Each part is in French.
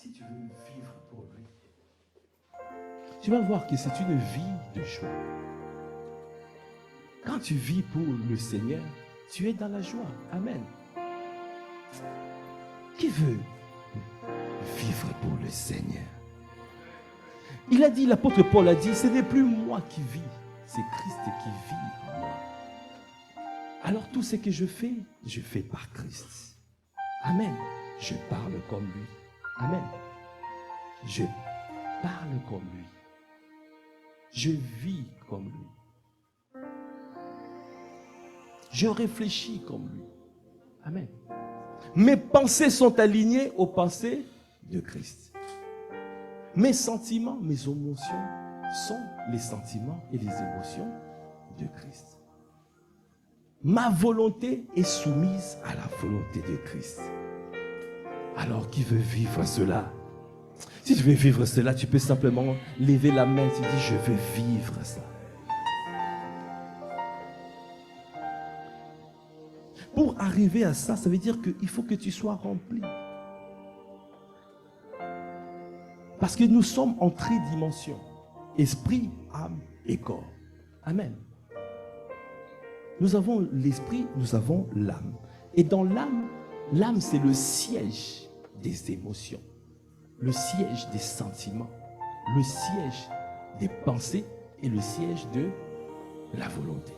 si tu veux vivre pour lui, tu vas voir que c'est une vie de joie. Quand tu vis pour le Seigneur, tu es dans la joie. Amen. Qui veut vivre pour le Seigneur? Il a dit, l'apôtre Paul a dit, ce n'est plus moi qui vis, c'est Christ qui vit en moi. Alors tout ce que je fais par Christ. Amen. Je parle comme lui. Amen. Je parle comme lui. Je vis comme lui. Je réfléchis comme lui. Amen. Mes pensées sont alignées aux pensées de Christ. Mes sentiments, mes émotions sont les sentiments et les émotions de Christ. Ma volonté est soumise à la volonté de Christ. Alors qui veut vivre cela? Si tu veux vivre cela, tu peux simplement lever la main et te dire, je veux vivre ça. Pour arriver à ça, ça veut dire qu'il faut que tu sois rempli. Parce que nous sommes en tridimension. Esprit, âme et corps. Amen. Nous avons l'esprit, nous avons l'âme. Et dans l'âme, l'âme c'est le siège des émotions. Le siège des sentiments. Le siège des pensées et le siège de la volonté.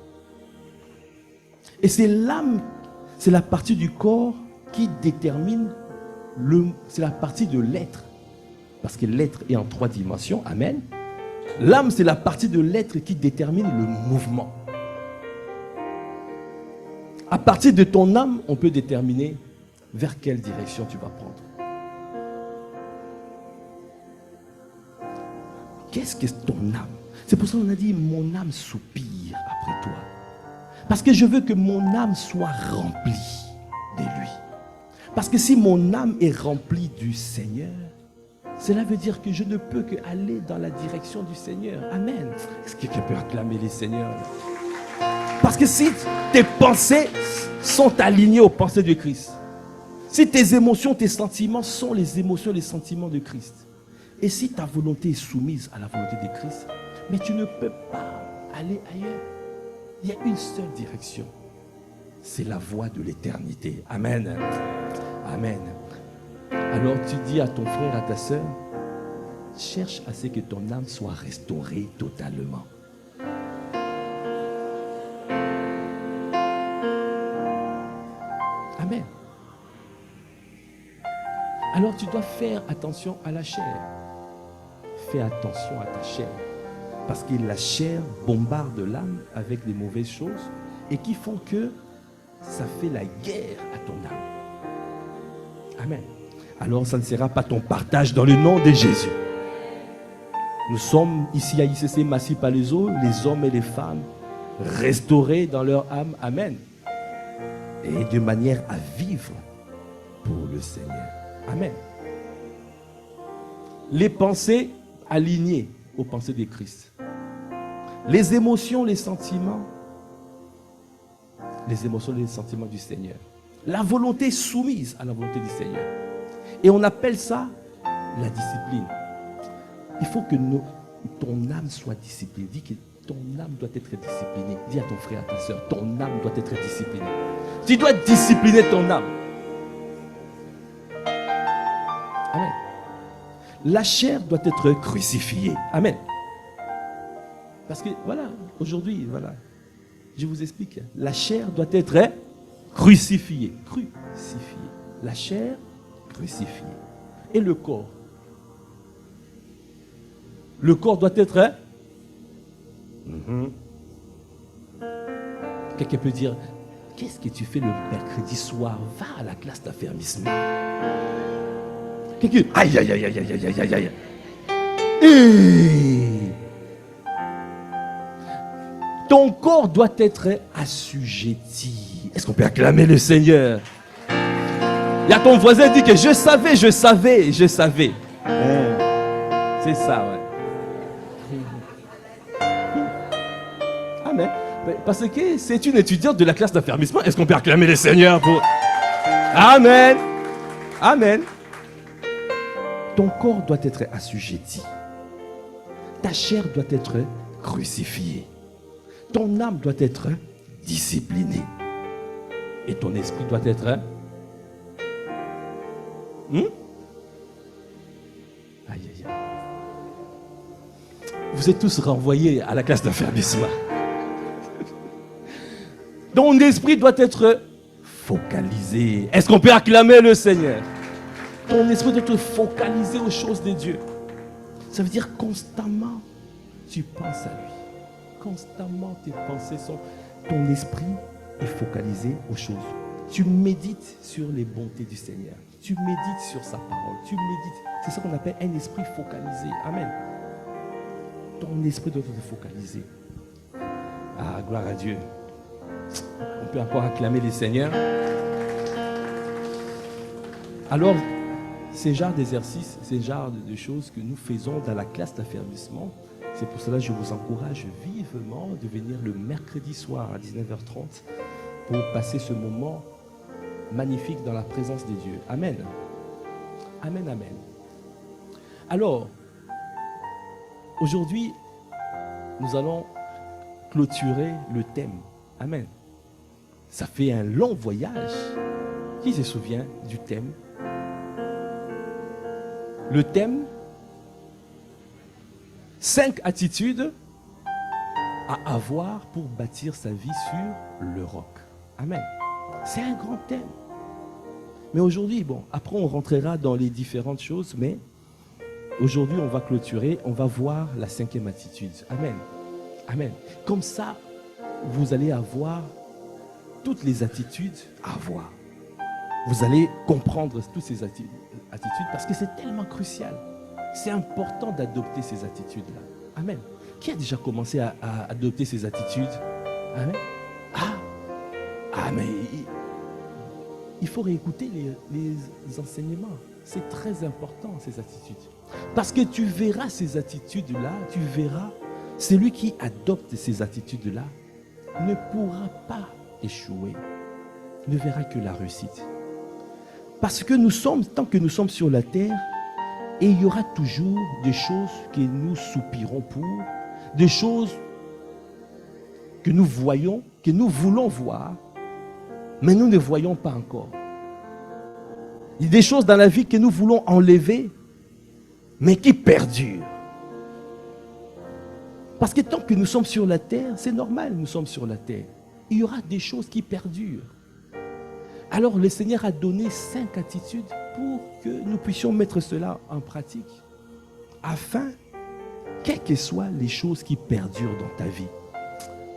Et c'est l'âme, c'est la partie du corps qui détermine, c'est la partie de l'être. Parce que l'être est en 3 dimensions. Amen. L'âme, c'est la partie de l'être qui détermine le mouvement. À partir de ton âme, on peut déterminer vers quelle direction tu vas prendre. Qu'est-ce que ton âme? C'est pour ça qu'on a dit, mon âme soupire après toi. Parce que je veux que mon âme soit remplie de lui. Parce que si mon âme est remplie du Seigneur, cela veut dire que je ne peux qu'aller dans la direction du Seigneur. Amen. Est-ce que quelqu'un peut acclamer les Seigneurs? Parce que si tes pensées sont alignées aux pensées de Christ, si tes émotions, tes sentiments sont les émotions, les sentiments de Christ, et si ta volonté est soumise à la volonté de Christ, mais tu ne peux pas aller ailleurs. Il y a une seule direction. C'est la voie de l'éternité. Amen. Amen. Alors tu dis à ton frère, à ta soeur, cherche à ce que ton âme soit restaurée totalement. Amen. Alors tu dois faire attention à la chair. Fais attention à ta chair. Parce que la chair bombarde l'âme avec des mauvaises choses et qui font que ça fait la guerre à ton âme. Amen. Alors ça ne sera pas ton partage dans le nom de Jésus. Nous sommes ici à ICC Massy Palaiseau, les hommes et les femmes restaurés dans leur âme. Amen. Et de manière à vivre pour le Seigneur. Amen. Les pensées alignées aux pensées de Christ. Les émotions, les sentiments du Seigneur. La volonté soumise à la volonté du Seigneur. Et on appelle ça la discipline. Il faut que ton âme soit disciplinée. Dis que ton âme doit être disciplinée. Dis à ton frère, à ta soeur, ton âme doit être disciplinée. Tu dois discipliner ton âme. Amen. La chair doit être crucifiée. Amen. Parce que voilà, aujourd'hui, voilà, je vous explique. La chair doit être crucifiée. Crucifiée. La chair crucifiée. Et le corps? Le corps doit être... Quelqu'un peut dire, qu'est-ce que tu fais le mercredi soir? Va à la classe d'affermissement. Quelqu'un... Aïe, aïe, aïe, aïe, aïe, aïe, aïe, aïe. Et... ton corps doit être assujetti. Est-ce qu'on peut acclamer le Seigneur? Il y a ton voisin qui dit que je savais. C'est ça, ouais. Amen. Parce que c'est une étudiante de la classe d'affermissement. Est-ce qu'on peut acclamer le Seigneur pour... Amen. Amen. ton corps doit être assujetti. Ta chair doit être crucifiée. Ton âme doit être disciplinée. Et ton esprit doit être... Aïe, aïe, aïe. Vous êtes tous renvoyés à la classe d'affermissement. Ton esprit doit être focalisé. Est-ce qu'on peut acclamer le Seigneur? Ton esprit doit être focalisé aux choses de Dieu. Ça veut dire constamment, tu penses à lui. Constamment, tes pensées sont... Ton esprit est focalisé aux choses. Tu médites sur les bontés du Seigneur. Tu médites sur sa parole. Tu médites. C'est ça qu'on appelle un esprit focalisé. Amen. Ton esprit doit être focalisé. Ah, gloire à Dieu. On peut encore acclamer les Seigneurs. Alors, ces genres d'exercices, ces genres de choses que nous faisons dans la classe d'affermissement, c'est pour cela que je vous encourage vivement de venir le mercredi soir à 19h30 pour passer ce moment magnifique dans la présence de Dieu. Amen. Amen, amen. Alors, aujourd'hui, nous allons clôturer le thème. Amen. Ça fait un long voyage. Qui se souvient du thème? Le thème, 5 attitudes à avoir pour bâtir sa vie sur le roc. Amen. C'est un grand thème. Mais aujourd'hui, bon, après on rentrera dans les différentes choses, mais aujourd'hui on va clôturer, on va voir la 5e attitude. Amen. Amen. Comme ça, vous allez avoir toutes les attitudes à avoir. Vous allez comprendre toutes ces attitudes parce que c'est tellement crucial. C'est important d'adopter ces attitudes-là. Amen. Qui a déjà commencé à adopter ces attitudes? Amen. Mais il faut réécouter les enseignements. C'est très important, ces attitudes. Parce que tu verras ces attitudes-là, tu verras, celui qui adopte ces attitudes-là ne pourra pas échouer, ne verra que la réussite. Parce que nous sommes, tant que nous sommes sur la terre, et il y aura toujours des choses que nous soupirons pour, des choses que nous voyons, que nous voulons voir, mais nous ne voyons pas encore. Il y a des choses dans la vie que nous voulons enlever, mais qui perdurent. Parce que tant que nous sommes sur la terre, c'est normal, nous sommes sur la terre. Il y aura des choses qui perdurent. Alors le Seigneur a donné 5 attitudes pour que nous puissions mettre cela en pratique. Afin, quelles que soient les choses qui perdurent dans ta vie,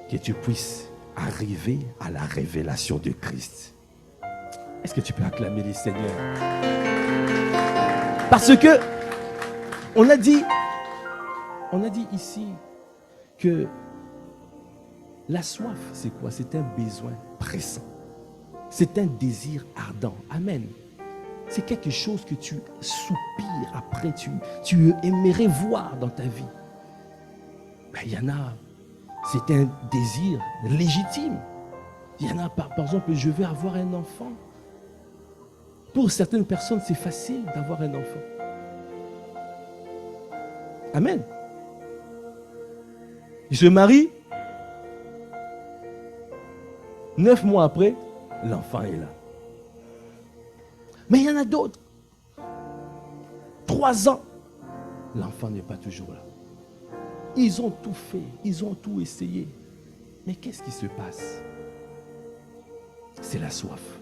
que tu puisses arriver à la révélation de Christ. Est-ce que tu peux acclamer les Seigneurs? Parce que on a dit ici que la soif, c'est quoi? C'est un besoin pressant. C'est un désir ardent. Amen. C'est quelque chose que tu soupires après, tu aimerais voir dans ta vie. Il y en a, c'est un désir légitime. Il y en a, par exemple, je veux avoir un enfant. Pour certaines personnes, c'est facile d'avoir un enfant. Amen. Ils se marient. 9 mois après, l'enfant est là. Mais il y en a d'autres. 3 ans, l'enfant n'est pas toujours là. Ils ont tout fait, ils ont tout essayé. Mais qu'est-ce qui se passe? C'est la soif.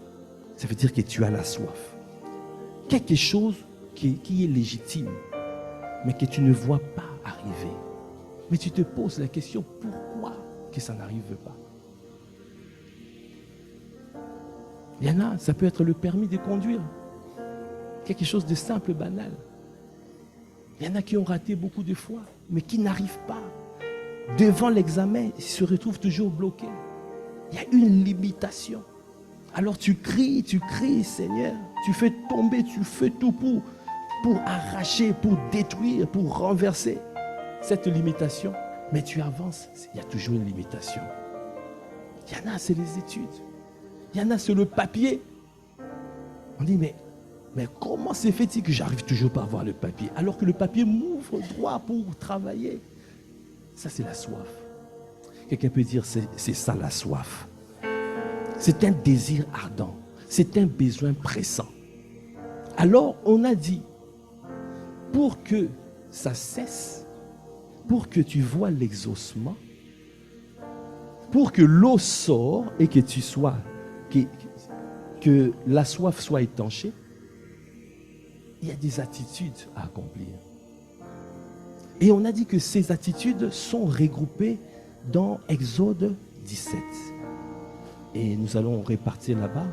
Ça veut dire que tu as la soif. Quelque chose qui est légitime, mais que tu ne vois pas arriver. Mais tu te poses la question, pourquoi que ça n'arrive pas? Il y en a, ça peut être le permis de conduire. Quelque chose de simple, banal. Il y en a qui ont raté beaucoup de fois, mais qui n'arrivent pas. Devant l'examen, ils se retrouvent toujours bloqués. Il y a une limitation. Alors tu cries, Seigneur. Tu fais tomber, tu fais tout pour arracher, pour détruire, pour renverser cette limitation. Mais tu avances, il y a toujours une limitation. Il y en a, c'est les études. Il y en a, c'est le papier. On dit, mais Mais comment c'est fait-il que j'arrive toujours pas à voir le papier alors que le papier m'ouvre droit pour travailler? Ça, c'est la soif. Quelqu'un peut dire, c'est ça la soif. C'est un désir ardent. C'est un besoin pressant. Alors, on a dit, pour que ça cesse, pour que tu vois l'exaucement, pour que l'eau sorte et que tu sois, que la soif soit étanchée, il y a des attitudes à accomplir. Et on a dit que ces attitudes sont regroupées dans Exode 17. Et nous allons répartir là-bas.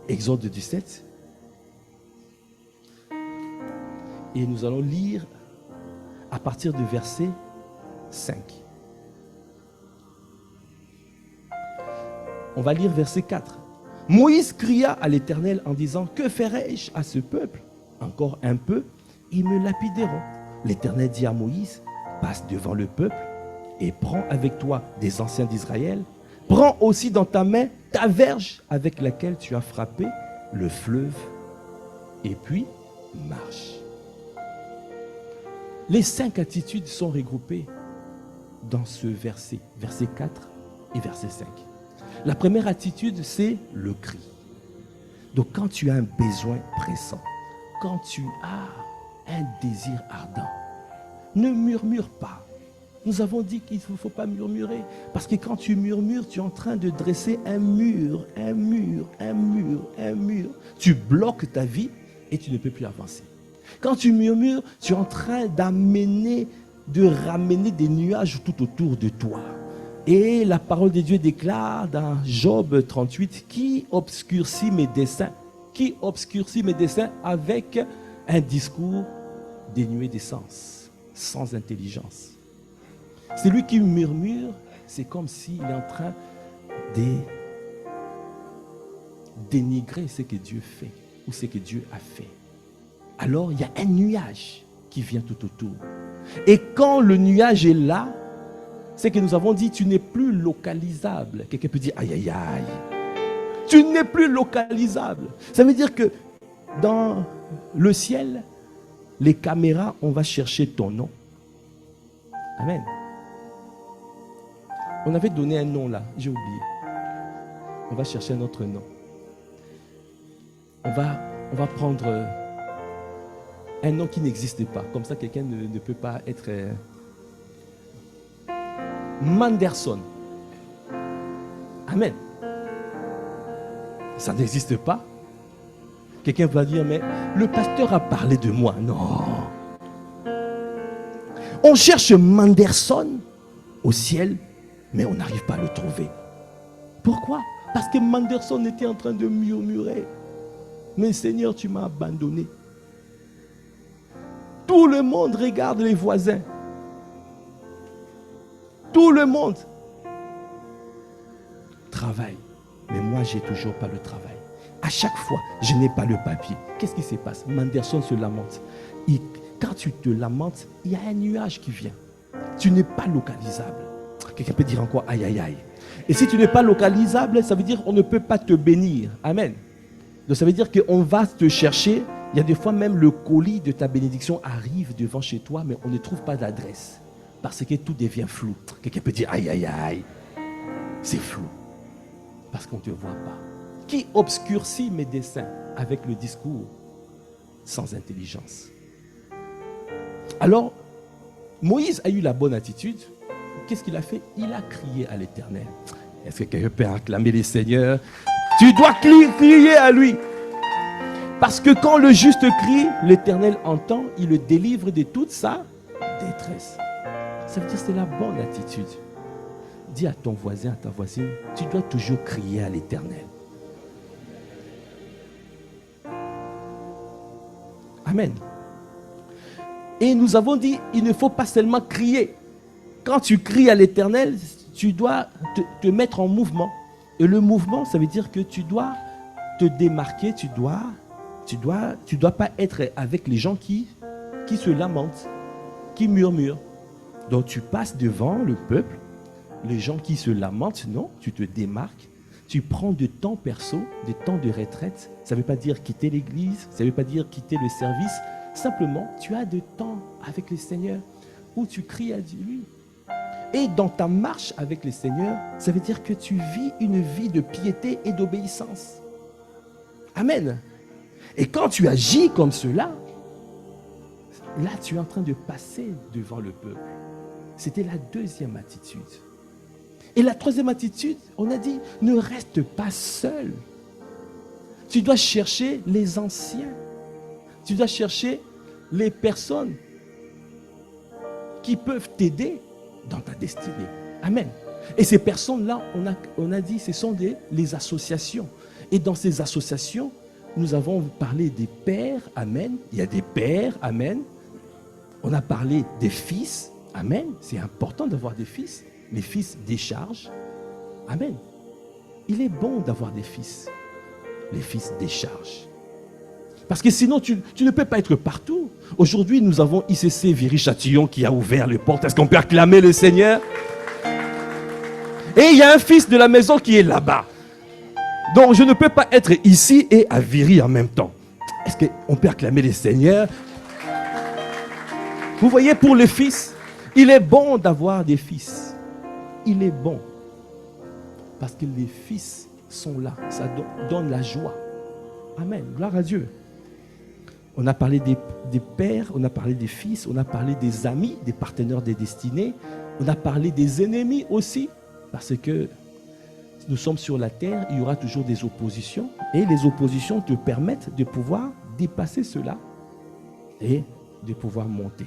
Exode 17. Et nous allons lire à partir du verset 5. On va lire verset 4. Moïse cria à l'Éternel en disant, que ferai-je à ce peuple? Encore un peu, ils me lapideront. L'Éternel dit à Moïse, passe devant le peuple et prends avec toi des anciens d'Israël. Prends aussi dans ta main ta verge avec laquelle tu as frappé le fleuve et puis marche. Les 5 attitudes sont regroupées dans ce verset, verset 4 et verset 5. La première attitude, c'est le cri. Donc quand tu as un besoin pressant, quand tu as un désir ardent, ne murmure pas. Nous avons dit qu'il ne faut pas murmurer. Parce que quand tu murmures, tu es en train de dresser un mur, un mur, un mur, un mur. Tu bloques ta vie et tu ne peux plus avancer. Quand tu murmures, tu es en train de ramener des nuages tout autour de toi. Et la parole de Dieu déclare dans Job 38, qui obscurcit mes desseins? Qui obscurcit mes desseins avec un discours dénué d'essence, sans intelligence? Celui qui murmure, c'est comme s'il est en train de dénigrer ce que Dieu fait ou ce que Dieu a fait. Alors, il y a un nuage qui vient tout autour. Et quand le nuage est là, c'est que nous avons dit, tu n'es plus localisable. Quelqu'un peut dire, aïe, aïe, aïe. Tu n'es plus localisable. Ça veut dire que dans le ciel, les caméras, on va chercher ton nom. Amen. On avait donné un nom là, j'ai oublié. On va chercher un autre nom. On va prendre un nom qui n'existe pas. Comme ça, quelqu'un ne peut pas être... Manderson. Amen. Ça n'existe pas. Quelqu'un va dire, mais le pasteur a parlé de moi. Non. On cherche Manderson au ciel, mais on n'arrive pas à le trouver. Pourquoi? Parce que Manderson était en train de murmurer. Mais Seigneur, tu m'as abandonné. Tout le monde regarde les voisins. Tout le monde travaille. Mais moi, je n'ai toujours pas le travail. À chaque fois, je n'ai pas le papier. Qu'est-ce qui se passe? Manderson se lamente. Quand tu te lamentes, il y a un nuage qui vient. Tu n'es pas localisable. Quelqu'un peut dire encore aïe, aïe, aïe. Et si tu n'es pas localisable, ça veut dire qu'on ne peut pas te bénir. Amen. Donc ça veut dire qu'on va te chercher. Il y a des fois même le colis de ta bénédiction arrive devant chez toi, mais on ne trouve pas d'adresse. Parce que tout devient flou. Quelqu'un peut dire aïe, aïe, aïe. C'est flou. Parce qu'on ne te voit pas. Qui obscurcit mes desseins avec le discours sans intelligence? Alors, Moïse a eu la bonne attitude. Qu'est-ce qu'il a fait? Il a crié à l'Éternel. Est-ce que quelqu'un peut acclamer les seigneurs? Tu dois crier à lui. Parce que quand le juste crie, l'Éternel entend, il le délivre de toute sa détresse. Ça veut dire que c'est la bonne attitude. Dis à ton voisin, à ta voisine, tu dois toujours crier à l'Éternel. Amen. Et nous avons dit, il ne faut pas seulement crier. Quand tu cries à l'Éternel, tu dois te mettre en mouvement. Et le mouvement, ça veut dire que tu dois te démarquer, tu dois pas être avec les gens qui se lamentent, qui murmurent. Donc tu passes devant le peuple, les gens qui se lamentent, non, tu te démarques, tu prends de temps perso, des temps de retraite. Ça ne veut pas dire quitter l'église, ça ne veut pas dire quitter le service. Simplement, tu as de temps avec le Seigneur où tu cries à lui. Et dans ta marche avec le Seigneur, ça veut dire que tu vis une vie de piété et d'obéissance. Amen. Et quand tu agis comme cela, là, tu es en train de passer devant le peuple. C'était la deuxième attitude. Et la troisième attitude, on a dit, ne reste pas seul. Tu dois chercher les anciens. Tu dois chercher les personnes qui peuvent t'aider dans ta destinée. Amen. Et ces personnes-là, on a dit, ce sont les associations. Et dans ces associations, nous avons parlé des pères, amen. Il y a des pères, amen. On a parlé des fils, amen. C'est important d'avoir des fils. Les fils déchargent, amen. Il est bon d'avoir des fils. Les fils déchargent. Parce que sinon, tu ne peux pas être partout. Aujourd'hui, nous avons ICC Viry-Châtillon qui a ouvert les portes. Est-ce qu'on peut acclamer le Seigneur? Et il y a un fils de la maison qui est là-bas. Donc, je ne peux pas être ici et à Viry en même temps. Est-ce qu'on peut acclamer le Seigneur? Vous voyez, pour les fils, il est bon d'avoir des fils. Il est bon. Parce que les fils sont là. Ça donne la joie. Amen. Gloire à Dieu. On a parlé des pères, on a parlé des fils, on a parlé des amis, des partenaires des destinées. On a parlé des ennemis aussi. Parce que nous sommes sur la terre, il y aura toujours des oppositions. Et les oppositions te permettent de pouvoir dépasser cela et de pouvoir monter.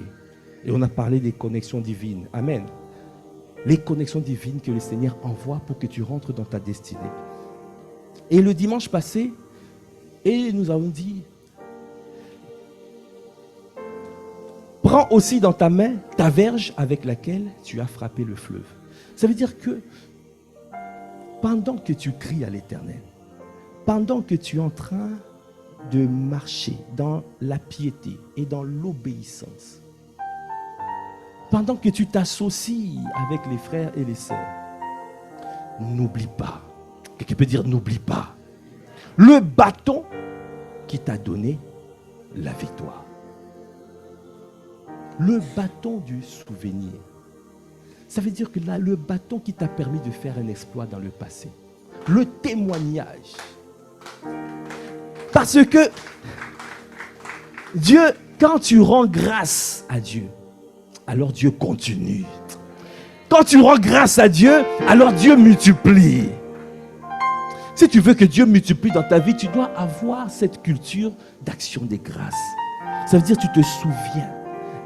Et on a parlé des connexions divines. Amen. Les connexions divines que le Seigneur envoie pour que tu rentres dans ta destinée. Et le dimanche passé, et nous avons dit, prends aussi dans ta main ta verge avec laquelle tu as frappé le fleuve. Ça veut dire que pendant que tu cries à l'Éternel, pendant que tu es en train de marcher dans la piété et dans l'obéissance, pendant que tu t'associes avec les frères et les sœurs, n'oublie pas, quelqu'un peut dire n'oublie pas, le bâton qui t'a donné la victoire. Le bâton du souvenir. Ça veut dire que là, le bâton qui t'a permis de faire un exploit dans le passé. Le témoignage. Parce que Dieu, quand tu rends grâce à Dieu, alors Dieu continue. Quand tu rends grâce à Dieu, alors Dieu multiplie. Si tu veux que Dieu multiplie dans ta vie, tu dois avoir cette culture d'action des grâces. Ça veut dire que tu te souviens.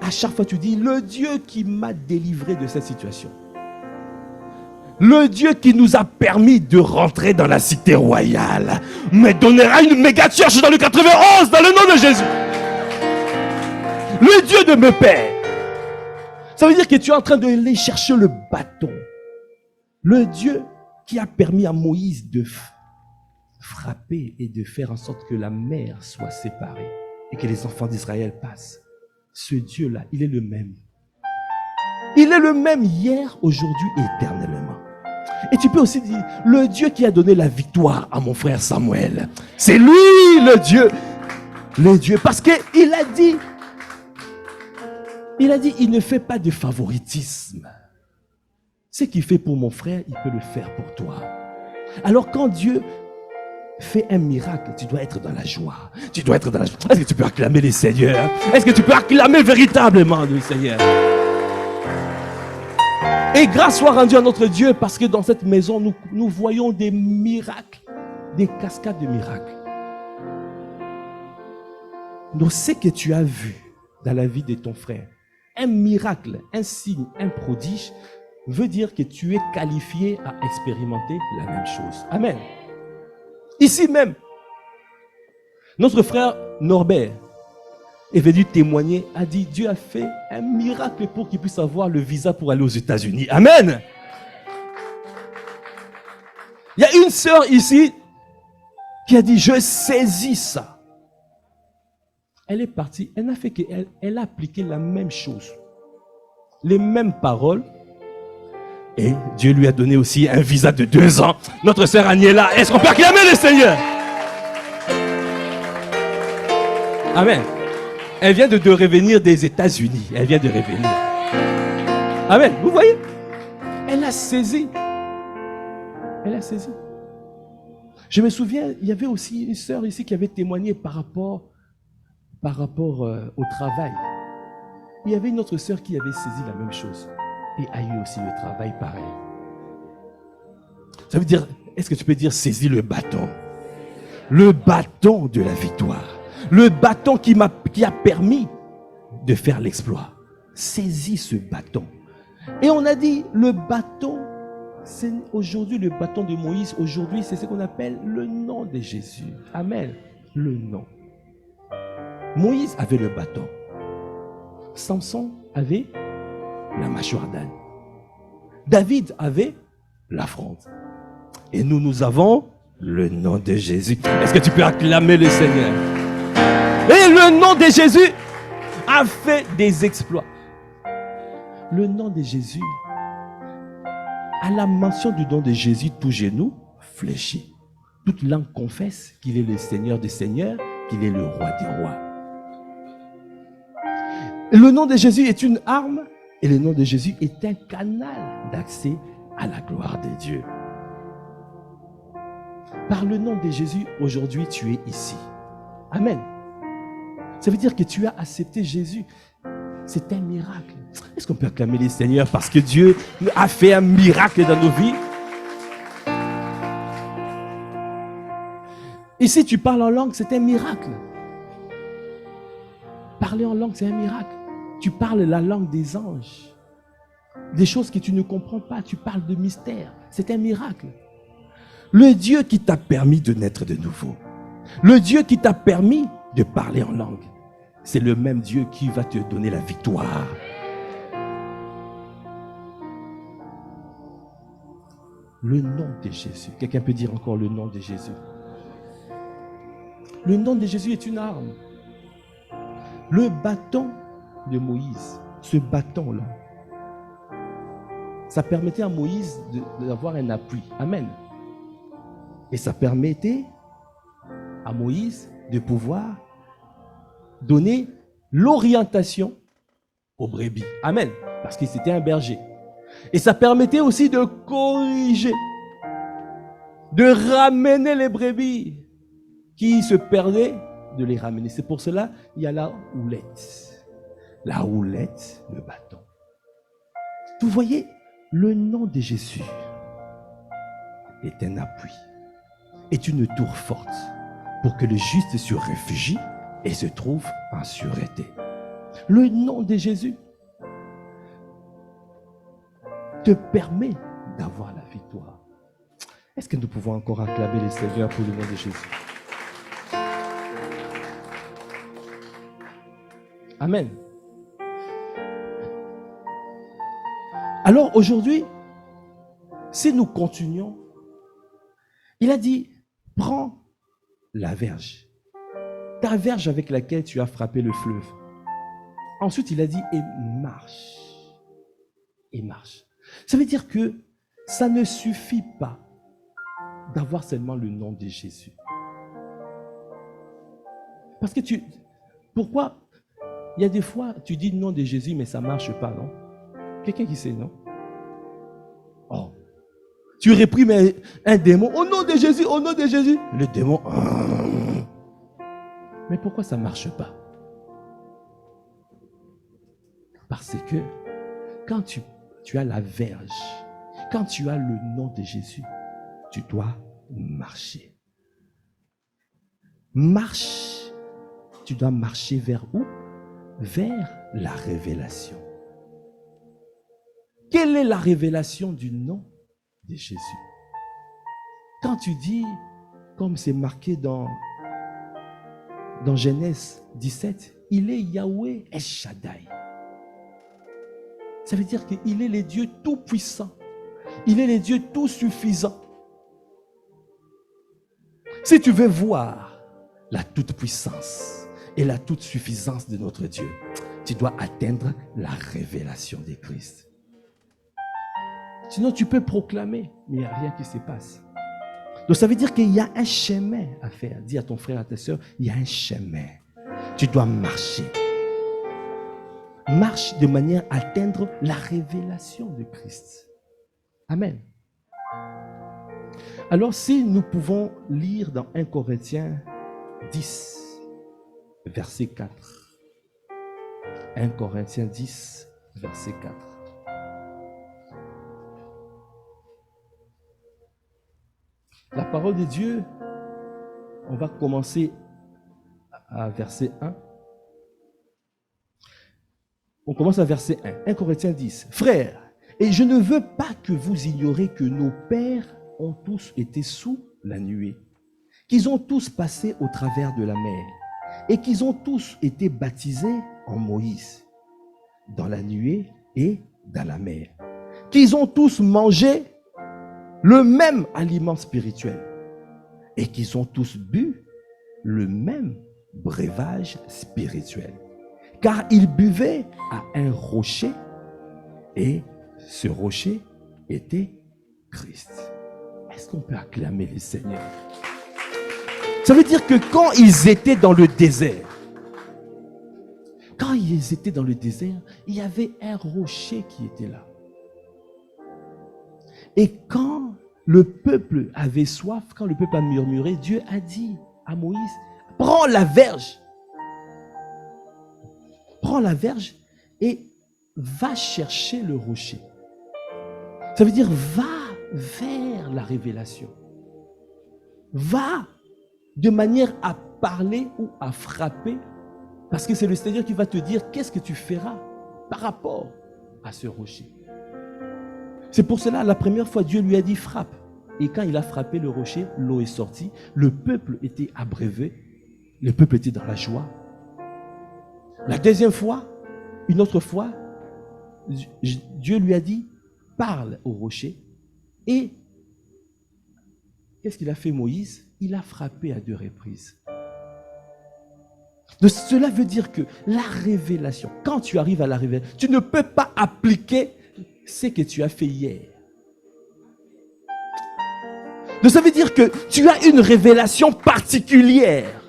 À chaque fois, tu dis, le Dieu qui m'a délivré de cette situation. Le Dieu qui nous a permis de rentrer dans la cité royale me donnera une méga church dans le 91, dans le nom de Jésus. Le Dieu de mes pères. Ça veut dire que tu es en train de aller chercher le bâton. Le Dieu qui a permis à Moïse de frapper et de faire en sorte que la mer soit séparée et que les enfants d'Israël passent. Ce Dieu-là, il est le même. Il est le même hier, aujourd'hui et éternellement. Et tu peux aussi dire, le Dieu qui a donné la victoire à mon frère Samuel, c'est lui le Dieu. Parce qu'il a dit, il ne fait pas de favoritisme. Ce qu'il fait pour mon frère, il peut le faire pour toi. Alors quand Dieu fait un miracle, tu dois être dans la joie. Tu dois être dans la joie. Est-ce que tu peux acclamer le Seigneur? Est-ce que tu peux acclamer véritablement le Seigneur? Et grâce soit rendue à notre Dieu, parce que dans cette maison, nous voyons des miracles, des cascades de miracles. Donc ce que tu as vu dans la vie de ton frère, un miracle, un signe, un prodige, veut dire que tu es qualifié à expérimenter la même chose. Amen. Ici même, notre frère Norbert est venu témoigner, a dit, Dieu a fait un miracle pour qu'il puisse avoir le visa pour aller aux États-Unis. Amen. Il y a une sœur ici qui a dit, je saisis ça. Elle est partie, elle n'a fait qu'elle a appliqué la même chose. Les mêmes paroles, Et Dieu lui a donné aussi un visa de 2 ans. Notre sœur Aniela, est-ce qu'on peut acclamer le Seigneur? Amen. Elle vient de revenir des États-Unis. Elle vient de revenir. Amen. Vous voyez? Elle a saisi. Elle a saisi. Je me souviens, il y avait aussi une sœur ici qui avait témoigné par rapport au travail. Il y avait une autre sœur qui avait saisi la même chose et a eu aussi le travail pareil. Ça veut dire, est-ce que tu peux dire saisis le bâton? Le bâton de la victoire. Le bâton qui a permis de faire l'exploit. Saisis ce bâton. Et on a dit, le bâton, c'est aujourd'hui le bâton de Moïse. Aujourd'hui, c'est ce qu'on appelle le nom de Jésus. Amen. Le nom. Moïse avait le bâton. Samson avait la mâchoire d'âne. David avait la fronde. Et nous avons le nom de Jésus. Est-ce que tu peux acclamer le Seigneur? Et le nom de Jésus a fait des exploits. Le nom de Jésus, à la mention du nom de Jésus, tout genou fléchit. Toute langue confesse qu'il est le Seigneur des Seigneurs, qu'il est le Roi des Rois. Le nom de Jésus est une arme et le nom de Jésus est un canal d'accès à la gloire de Dieu. Par le nom de Jésus, aujourd'hui, tu es ici. Amen. Ça veut dire que tu as accepté Jésus. C'est un miracle. Est-ce qu'on peut acclamer le Seigneur parce que Dieu a fait un miracle dans nos vies? Et si tu parles en langue, c'est un miracle. Parler en langue, c'est un miracle. Tu parles la langue des anges. Des choses que tu ne comprends pas, tu parles de mystère. C'est un miracle. Le Dieu qui t'a permis de naître de nouveau, le Dieu qui t'a permis de parler en langue, c'est le même Dieu qui va te donner la victoire. Le nom de Jésus. Quelqu'un peut dire encore le nom de Jésus? Le nom de Jésus est une arme. Le bâton de Moïse, ce bâton-là, ça permettait à Moïse d'avoir un appui. Amen. Et ça permettait à Moïse de pouvoir donner l'orientation aux brebis. Amen. Parce qu'il était un berger. Et ça permettait aussi de corriger, de ramener les brebis qui se perdaient, de les ramener. C'est pour cela il y a la houlette. La houlette, le bâton. Vous voyez, le nom de Jésus est un appui, est une tour forte pour que le juste se réfugie et se trouve en sûreté. Le nom de Jésus te permet d'avoir la victoire. Est-ce que nous pouvons encore acclamer le Seigneur pour le nom de Jésus? Amen. Alors aujourd'hui, si nous continuons, il a dit, prends la verge, ta verge avec laquelle tu as frappé le fleuve. Ensuite, il a dit, et marche. Et marche. Ça veut dire que ça ne suffit pas d'avoir seulement le nom de Jésus. Parce que pourquoi il y a des fois, tu dis le nom de Jésus, mais ça ne marche pas, non? Quelqu'un qui sait, non? Oh. Tu réprimes un démon, au nom de Jésus, au nom de Jésus. Le démon, mais pourquoi ça ne marche pas? Parce que quand tu as la verge, quand tu as le nom de Jésus, tu dois marcher. Marche. Tu dois marcher vers où? Vers la révélation. Quelle est la révélation du nom de Jésus? Quand tu dis, comme c'est marqué dans Genèse 17, il est Yahweh El Shaddai. Ça veut dire qu'il est le Dieu tout-puissant. Il est le Dieu tout-suffisant. Si tu veux voir la toute-puissance et la toute-suffisance de notre Dieu, tu dois atteindre la révélation de Christ. Sinon, tu peux proclamer, mais il n'y a rien qui se passe. Donc, ça veut dire qu'il y a un chemin à faire. Dis à ton frère, à ta soeur, il y a un chemin. Tu dois marcher. Marche de manière à atteindre la révélation de Christ. Amen. Alors, si nous pouvons lire dans 1 Corinthiens 10, verset 4. 1 Corinthiens 10, verset 4. La parole de Dieu, on va commencer à verset 1. On commence à verset 1. 1 Corinthiens 10. Frères, et je ne veux pas que vous ignoriez que nos pères ont tous été sous la nuée, qu'ils ont tous passé au travers de la mer, et qu'ils ont tous été baptisés en Moïse, dans la nuée et dans la mer, qu'ils ont tous mangé le même aliment spirituel, et qu'ils ont tous bu le même breuvage spirituel. Car ils buvaient à un rocher, et ce rocher était Christ. Est-ce qu'on peut acclamer le Seigneur? Ça veut dire que quand ils étaient dans le désert, il y avait un rocher qui était là. Et quand le peuple avait soif, quand le peuple a murmuré, Dieu a dit à Moïse, prends la verge et va chercher le rocher. Ça veut dire va vers la révélation. Va de manière à parler ou à frapper, parce que c'est le Seigneur qui va te dire qu'est-ce que tu feras par rapport à ce rocher. C'est pour cela, la première fois, Dieu lui a dit frappe. Et quand il a frappé le rocher, l'eau est sortie. Le peuple était abreuvé. Le peuple était dans la joie. La deuxième fois, une autre fois, Dieu lui a dit parle au rocher. Et qu'est-ce qu'il a fait Moïse? Il a frappé à 2 reprises. Donc, cela veut dire que la révélation, quand tu arrives à la révélation, tu ne peux pas appliquer ce que tu as fait hier. Donc ça veut dire que tu as une révélation particulière.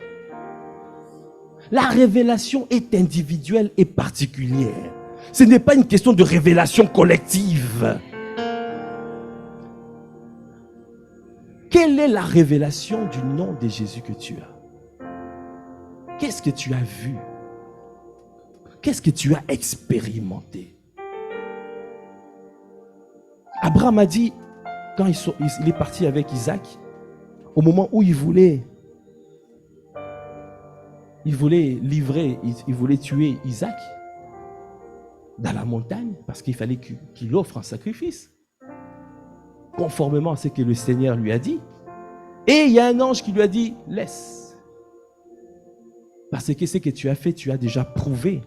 La révélation est individuelle et particulière. Ce n'est pas une question de révélation collective. Quelle est la révélation du nom de Jésus que tu as? Qu'est-ce que tu as vu? Qu'est-ce que tu as expérimenté? Abraham a dit, quand il est parti avec Isaac, au moment où il voulait tuer Isaac dans la montagne, parce qu'il fallait qu'il offre un sacrifice, conformément à ce que le Seigneur lui a dit. Et il y a un ange qui lui a dit, laisse. Parce que ce que tu as fait, tu as déjà prouvé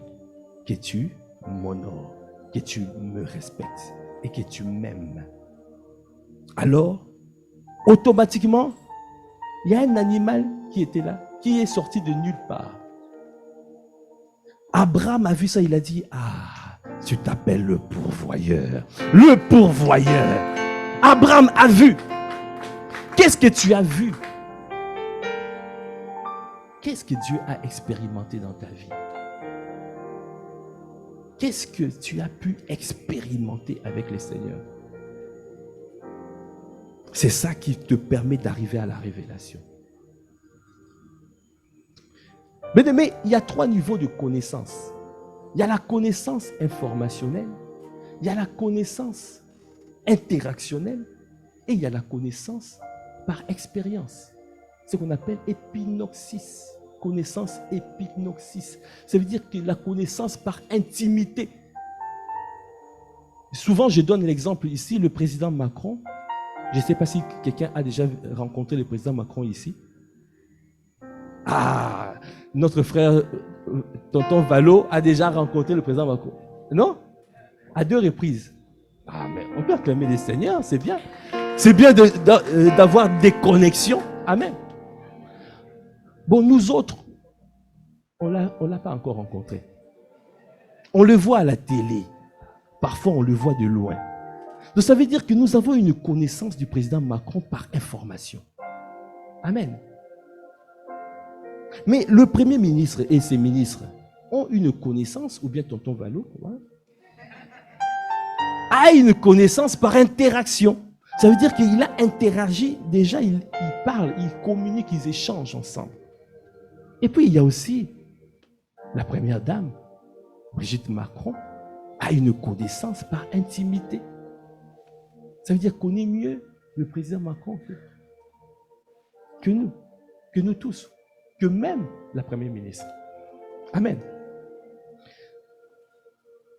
que tu m'honores, que tu me respectes et que tu m'aimes. Alors, automatiquement, il y a un animal qui était là, qui est sorti de nulle part. Abraham a vu ça, il a dit, ah, tu t'appelles le pourvoyeur. Le pourvoyeur. Abraham a vu. Qu'est-ce que tu as vu? Qu'est-ce que Dieu a expérimenté dans ta vie? Qu'est-ce que tu as pu expérimenter avec le Seigneur? C'est ça qui te permet d'arriver à la révélation. Mais il y a 3 niveaux de connaissance. Il y a la connaissance informationnelle, il y a la connaissance interactionnelle et il y a la connaissance par expérience. Ce qu'on appelle épinoxis. Connaissance épinoxis. Ça veut dire que la connaissance par intimité. Souvent, je donne l'exemple ici, le président Macron. Je ne sais pas si quelqu'un a déjà rencontré le président Macron ici. Ah, notre frère, tonton Valo, a déjà rencontré le président Macron. Non? À 2 reprises. Ah, mais on peut acclamer les seigneurs, c'est bien. C'est bien d'avoir des connexions. Amen. Bon, nous autres, on ne l'a pas encore rencontré. On le voit à la télé. Parfois, on le voit de loin. Donc ça veut dire que nous avons une connaissance du président Macron par information. Amen. Mais le Premier ministre et ses ministres ont une connaissance, ou bien tonton Valo, a une connaissance par interaction. Ça veut dire qu'il a interagi, déjà il parle, il communique, ils échangent ensemble. Et puis il y a aussi la première dame, Brigitte Macron, a une connaissance par intimité. Ça veut dire qu'on connaît mieux le président Macron que nous tous, que même la première ministre. Amen.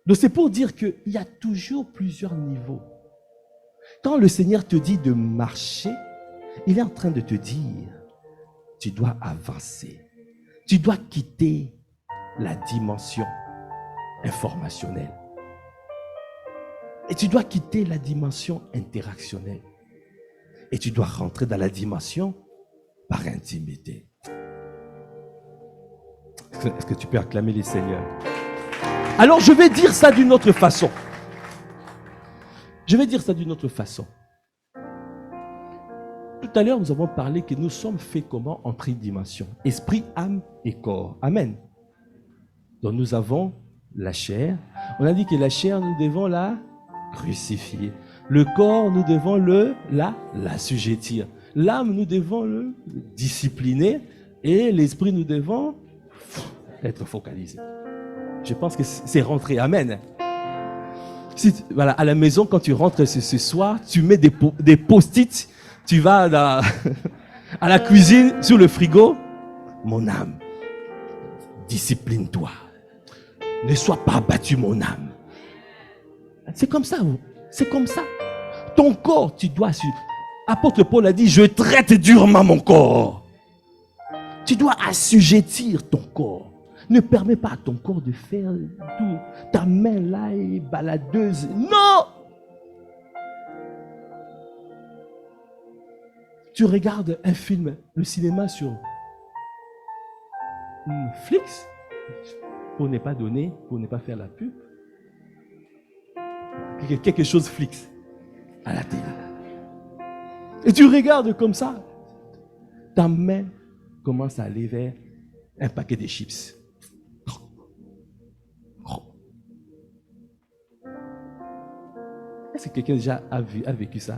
Donc c'est pour dire qu'il y a toujours plusieurs niveaux. Quand le Seigneur te dit de marcher, il est en train de te dire, tu dois avancer. Tu dois quitter la dimension informationnelle. Et tu dois quitter la dimension interactionnelle. Et tu dois rentrer dans la dimension par intimité. Est-ce que tu peux acclamer les Seigneurs? Alors je vais dire ça d'une autre façon. Je vais dire ça d'une autre façon. Tout à l'heure, nous avons parlé que nous sommes faits comment? En tridimension. Esprit, âme et corps. Amen. Donc nous avons la chair. On a dit que la chair, nous devons la crucifier. Le corps, nous devons l'assujettir. L'âme, nous devons le discipliner. Et l'esprit, nous devons être focalisé. Je pense que c'est rentré. Amen. Voilà, à la maison, quand tu rentres ce soir, tu mets des post-it, tu vas à la cuisine, sur le frigo. Mon âme, discipline-toi. Ne sois pas abattu, mon âme. C'est comme ça. C'est comme ça. Ton corps, tu dois... Apôtre Paul a dit, je traite durement mon corps. Tu dois assujettir ton corps. Ne permets pas à ton corps de faire tout. Ta main là est baladeuse. Non! Tu regardes un film, le cinéma sur Netflix, pour ne pas donner, pour ne pas faire la pub. Quelque chose Flix à la télé. Et tu regardes comme ça. Ta main commence à aller vers un paquet de chips. Est-ce que quelqu'un déjà a vécu ça?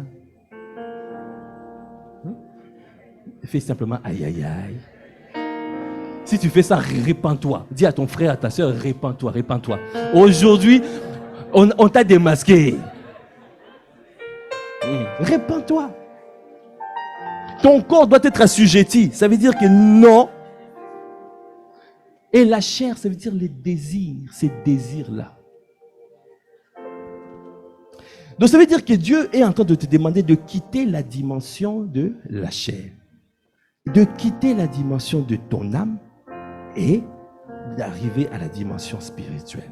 Fais simplement aïe aïe aïe. Si tu fais ça, répands-toi. Dis à ton frère, à ta soeur, répands-toi, répands-toi. Aujourd'hui, on t'a démasqué. Répands-toi. Ton corps doit être assujetti. Ça veut dire que non. Et la chair, ça veut dire les désirs, ces désirs-là. Donc ça veut dire que Dieu est en train de te demander de quitter la dimension de la chair, de quitter la dimension de ton âme et d'arriver à la dimension spirituelle.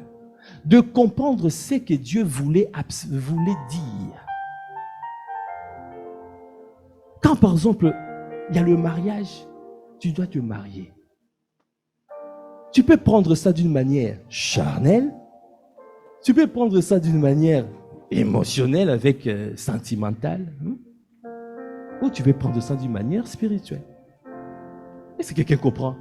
De comprendre ce que Dieu voulait dire. Quand par exemple, il y a le mariage, tu dois te marier. Tu peux prendre ça d'une manière charnelle, tu peux prendre ça d'une manière émotionnelle, avec sentimentale, ou tu veux prendre ça d'une manière spirituelle. Est-ce que quelqu'un comprend?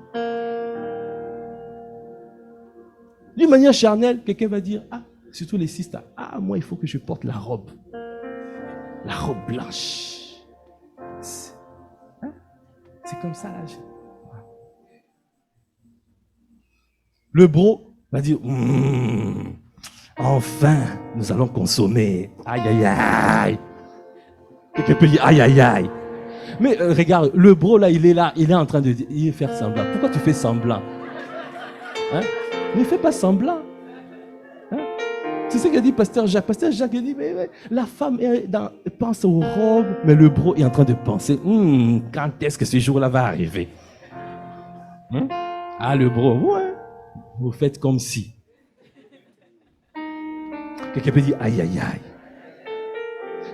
D'une manière charnelle, quelqu'un va dire, surtout les sisters, moi il faut que je porte la robe blanche. C'est comme ça là. Le bro va dire, enfin, nous allons consommer. Aïe, aïe, aïe. Quelqu'un peut dire aïe, aïe, aïe. Mais regarde, le bro là, il est en train de faire semblant. Pourquoi tu fais semblant? Ne fais pas semblant. C'est ce que dit Pasteur Jacques. Pasteur Jacques dit, mais la femme pense aux robes, mais le bro est en train de penser, quand est-ce que ce jour-là va arriver? Le bro, ouais. Vous faites comme si. Quelqu'un peut dire aïe aïe aïe.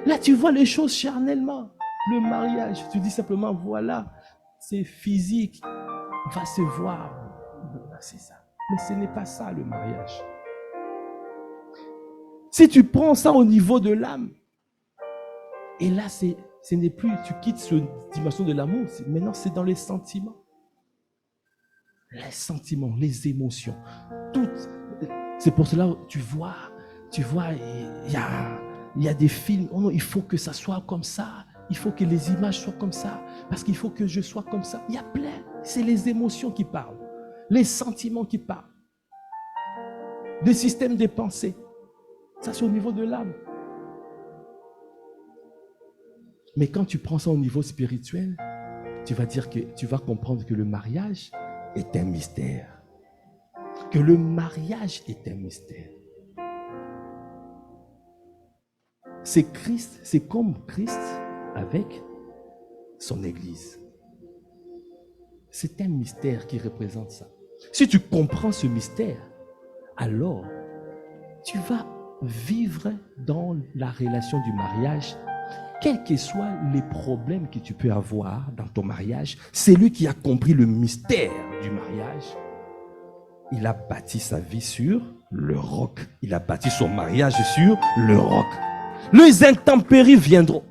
Là tu vois les choses charnellement. Le mariage, tu dis simplement voilà, c'est physique, va se voir. C'est ça. Mais ce n'est pas ça le mariage. Si tu prends ça au niveau de l'âme, Et là, ce n'est plus, tu quittes cette dimension de l'amour, maintenant c'est dans les sentiments. Les sentiments, les émotions, toutes. C'est pour cela que tu vois, il y a des films, oh non, il faut que ça soit comme ça, il faut que les images soient comme ça, parce qu'il faut que je sois comme ça. Il y a plein, c'est les émotions qui parlent, les sentiments qui parlent, des systèmes de pensée. Ça, c'est au niveau de l'âme. Mais quand tu prends ça au niveau spirituel, tu vas comprendre que le mariage est un mystère. Que le mariage est un mystère. C'est Christ, c'est comme Christ avec son Église. C'est un mystère qui représente ça. Si tu comprends ce mystère, alors tu vas vivre dans la relation du mariage, quels que soient les problèmes que tu peux avoir dans ton mariage. C'est lui qui a compris le mystère du mariage. Il a bâti sa vie sur le roc. Il a bâti son mariage sur le roc. Les intempéries viendront.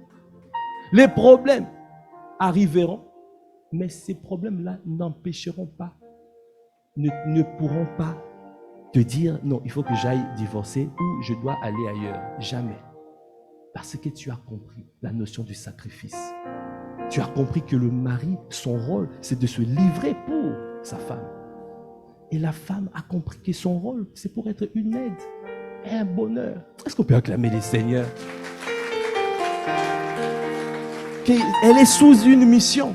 Les problèmes arriveront. Mais ces problèmes-là n'empêcheront pas, ne pourront pas te dire non, il faut que j'aille divorcer ou je dois aller ailleurs. Jamais. Parce que tu as compris la notion du sacrifice. Tu as compris que le mari, son rôle, c'est de se livrer pour sa femme. Et la femme a compris que son rôle, c'est pour être une aide et un bonheur. Est-ce qu'on peut acclamer les seigneurs? Elle est sous une mission.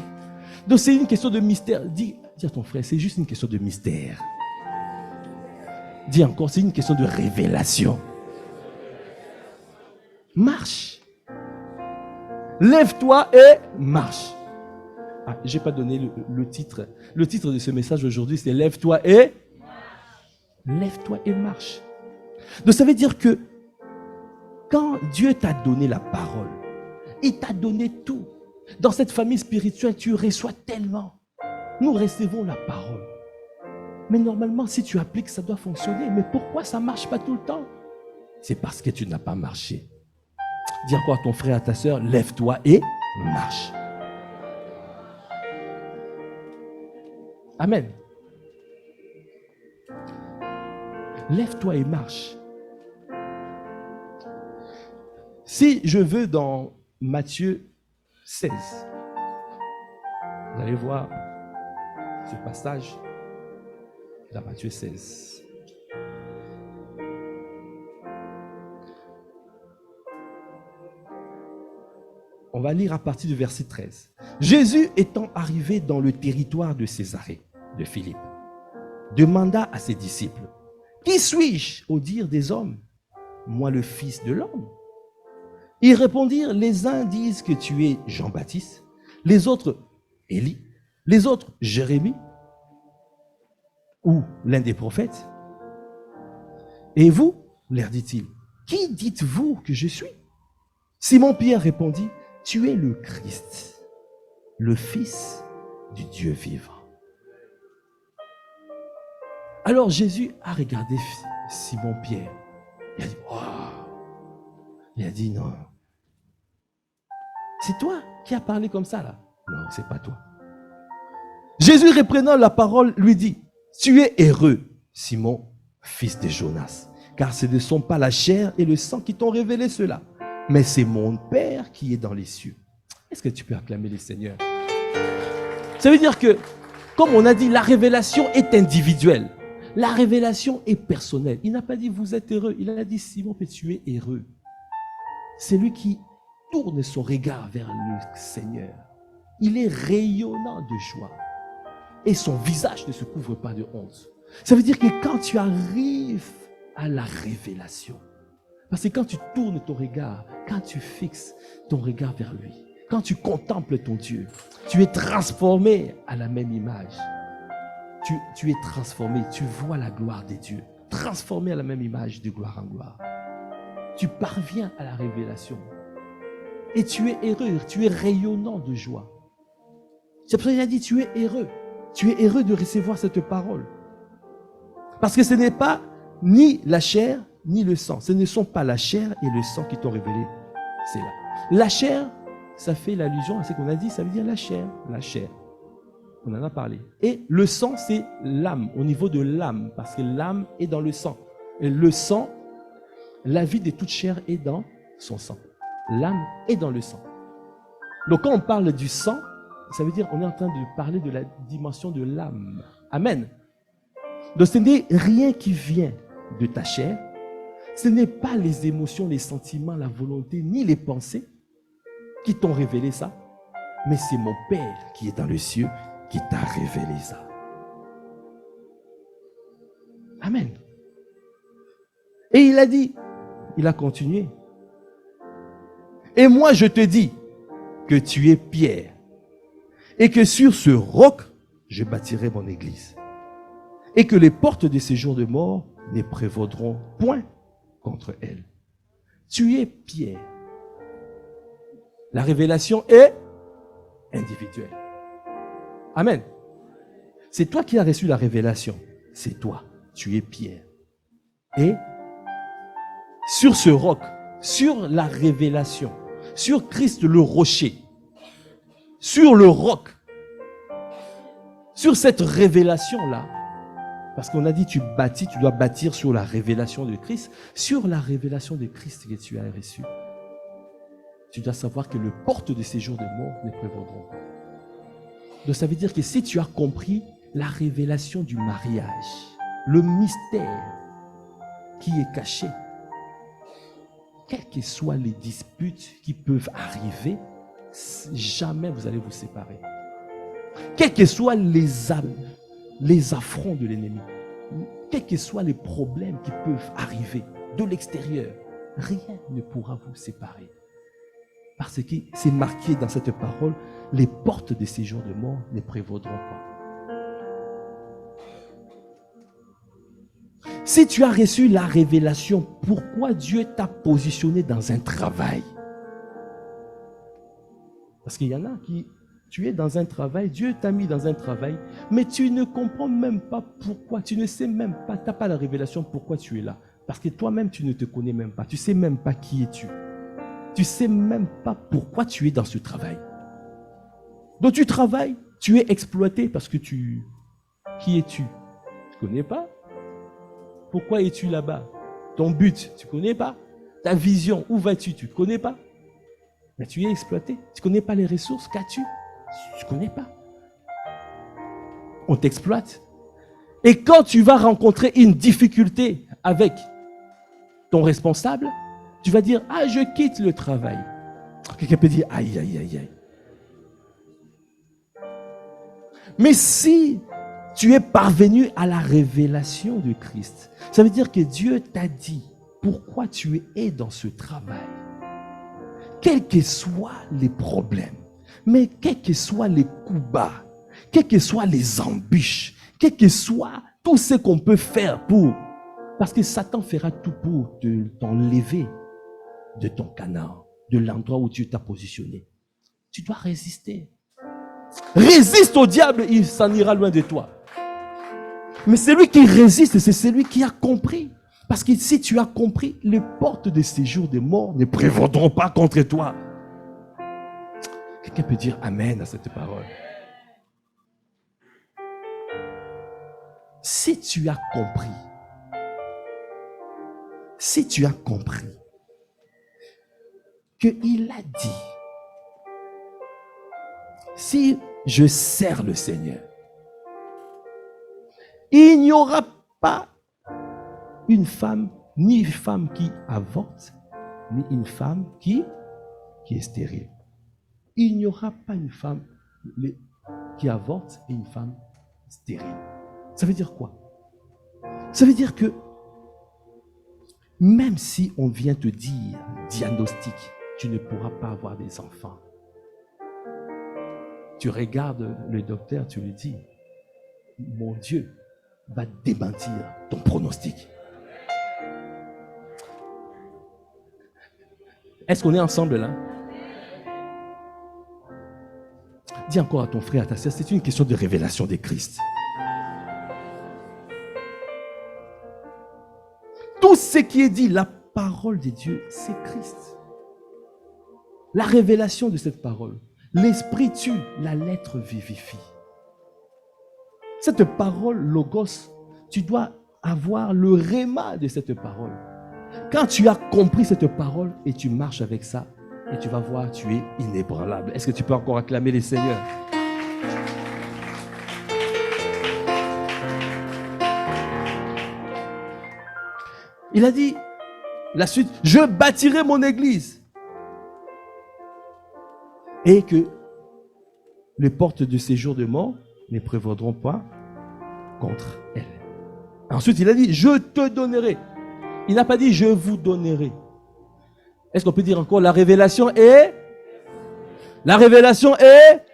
Donc c'est une question de mystère. Dis à ton frère, c'est juste une question de mystère. Dis encore, c'est une question de révélation. Marche. Lève-toi et marche. Ah, je n'ai pas donné le titre. Le titre de ce message aujourd'hui, c'est Lève-toi et marche. Lève-toi et marche. Donc ça veut dire que quand Dieu t'a donné la parole, il t'a donné tout. Dans cette famille spirituelle, tu reçois tellement. Nous recevons la parole. Mais normalement, si tu appliques, ça doit fonctionner. Mais pourquoi ça ne marche pas tout le temps? C'est parce que tu n'as pas marché. Dis encore à ton frère, à ta soeur, lève-toi et marche. Amen. Lève-toi et marche. Si je veux dans Matthieu 16, vous allez voir ce passage dans Matthieu 16. On va lire à partir du verset 13. Jésus étant arrivé dans le territoire de Césarée, de Philippe, demanda à ses disciples, « Qui suis-je au dire des hommes? Moi le Fils de l'homme. » Ils répondirent, « Les uns disent que tu es Jean-Baptiste, les autres Élie, les autres Jérémie, ou l'un des prophètes. Et vous, leur dit-il, qui dites-vous que je suis? » Simon-Pierre répondit, « Tu es le Christ, le Fils du Dieu vivant. » Alors Jésus a regardé Simon-Pierre. Il a dit, « Wow !» Il a dit, « Non. C'est toi qui as parlé comme ça là? » « Non, c'est pas toi. » Jésus reprenant la parole lui dit, « Tu es heureux, Simon, fils de Jonas, car ce ne sont pas la chair et le sang qui t'ont révélé cela, mais c'est mon Père qui est dans les cieux. » Est-ce que tu peux acclamer le Seigneur? Ça veut dire que, comme on a dit, la révélation est individuelle. La révélation est personnelle. Il n'a pas dit vous êtes heureux. Il a dit Simon, tu es heureux. C'est lui qui tourne son regard vers le Seigneur. Il est rayonnant de joie. Et son visage ne se couvre pas de honte. Ça veut dire que quand tu arrives à la révélation, parce que quand tu tournes ton regard, quand tu fixes ton regard vers lui, quand tu contemples ton Dieu, tu es transformé à la même image. Tu es transformé, tu vois la gloire de Dieu, transformé à la même image de gloire en gloire. Tu parviens à la révélation. Et tu es heureux, tu es rayonnant de joie. C'est pour ça qu'il a dit, tu es heureux. Tu es heureux de recevoir cette parole. Parce que ce n'est pas ni la chair, ni le sang. Ce ne sont pas la chair et le sang qui t'ont révélé. C'est là. La chair, ça fait l'allusion à ce qu'on a dit, ça veut dire la chair. La chair. On en a parlé. Et le sang, c'est l'âme, au niveau de l'âme, parce que l'âme est dans le sang. Et le sang, la vie de toute chair est dans son sang. L'âme est dans le sang. Donc quand on parle du sang, ça veut dire qu'on est en train de parler de la dimension de l'âme. Amen. Donc ce n'est rien qui vient de ta chair. Ce n'est pas les émotions, les sentiments, la volonté, ni les pensées qui t'ont révélé ça. Mais c'est mon Père qui est dans le ciel qui t'a révélé ça. Amen. Et il a dit, il a continué. Et moi je te dis que tu es Pierre et que sur ce roc, je bâtirai mon église. Et que les portes de séjour de mort ne prévaudront point contre elle. Tu es Pierre. La révélation est individuelle. Amen. C'est toi qui as reçu la révélation. C'est toi. Tu es Pierre. Et sur ce roc, sur la révélation, sur Christ le rocher, sur le roc, sur cette révélation-là, parce qu'on a dit tu bâtis, tu dois bâtir sur la révélation de Christ, sur la révélation de Christ que tu as reçue, tu dois savoir que les portes de séjour de mort ne prévaudront pas. Donc ça veut dire que si tu as compris la révélation du mariage, le mystère qui est caché, quelles que soient les disputes qui peuvent arriver, jamais vous allez vous séparer. Quels que soient les affronts de l'ennemi, quels que soient les problèmes qui peuvent arriver de l'extérieur, rien ne pourra vous séparer. Parce que c'est marqué dans cette parole, les portes de séjour de mort ne prévaudront pas. Si tu as reçu la révélation, pourquoi Dieu t'a positionné dans un travail? Parce qu'il y en a qui, tu es dans un travail, Dieu t'a mis dans un travail, mais tu ne comprends même pas pourquoi, tu ne sais même pas, tu n'as pas la révélation pourquoi tu es là. Parce que toi-même, tu ne te connais même pas, tu ne sais même pas qui es-tu. Tu ne sais même pas pourquoi tu es dans ce travail. Donc tu travailles, tu es exploité parce que qui es-tu? Tu ne connais pas? Pourquoi es-tu là-bas? Ton but, tu ne connais pas? Ta vision, où vas-tu? Tu ne connais pas? Mais tu es exploité. Tu ne connais pas les ressources, qu'as-tu? Tu ne connais pas. On t'exploite. Et quand tu vas rencontrer une difficulté avec ton responsable, tu vas dire, ah, je quitte le travail. Quelqu'un peut dire, aïe, aïe, aïe, aïe. Mais si tu es parvenu à la révélation de Christ, ça veut dire que Dieu t'a dit pourquoi tu es dans ce travail. Quels que soient les problèmes, mais quels que soient les coups bas, quels que soient les embûches, quel que soit tout ce qu'on peut faire pour... Parce que Satan fera tout pour t'enlever de ton canard, de l'endroit où Dieu t'a positionné. Tu dois résister. Résiste au diable, il s'en ira loin de toi. Mais celui qui résiste, c'est celui qui a compris. Parce que si tu as compris, les portes de séjour des morts ne prévaudront pas contre toi. Quelqu'un peut dire amen à cette parole. Si tu as compris qu'il a dit, si je sers le Seigneur, il n'y aura pas une femme, ni une femme qui avorte, ni une femme qui est stérile. Il n'y aura pas une femme qui avorte et une femme stérile. Ça veut dire quoi? Ça veut dire que même si on vient te dire, diagnostic, tu ne pourras pas avoir des enfants. Tu regardes le docteur, tu lui dis, mon Dieu va démentir ton pronostic. Est-ce qu'on est ensemble là? Dis encore à ton frère, à ta sœur, c'est une question de révélation de Christ. Tout ce qui est dit, la parole de Dieu, c'est Christ. La révélation de cette parole. L'esprit tue, la lettre vivifie. Cette parole, logos, tu dois avoir le réma de cette parole. Quand tu as compris cette parole et tu marches avec ça, et tu vas voir, tu es inébranlable. Est-ce que tu peux encore acclamer les seigneurs? Il a dit, la suite, je bâtirai mon église. Et que les portes de séjour de mort ne prévaudront pas contre elle. Ensuite, il a dit, je te donnerai. Il n'a pas dit, je vous donnerai. Est-ce qu'on peut dire encore, la révélation est? La révélation est?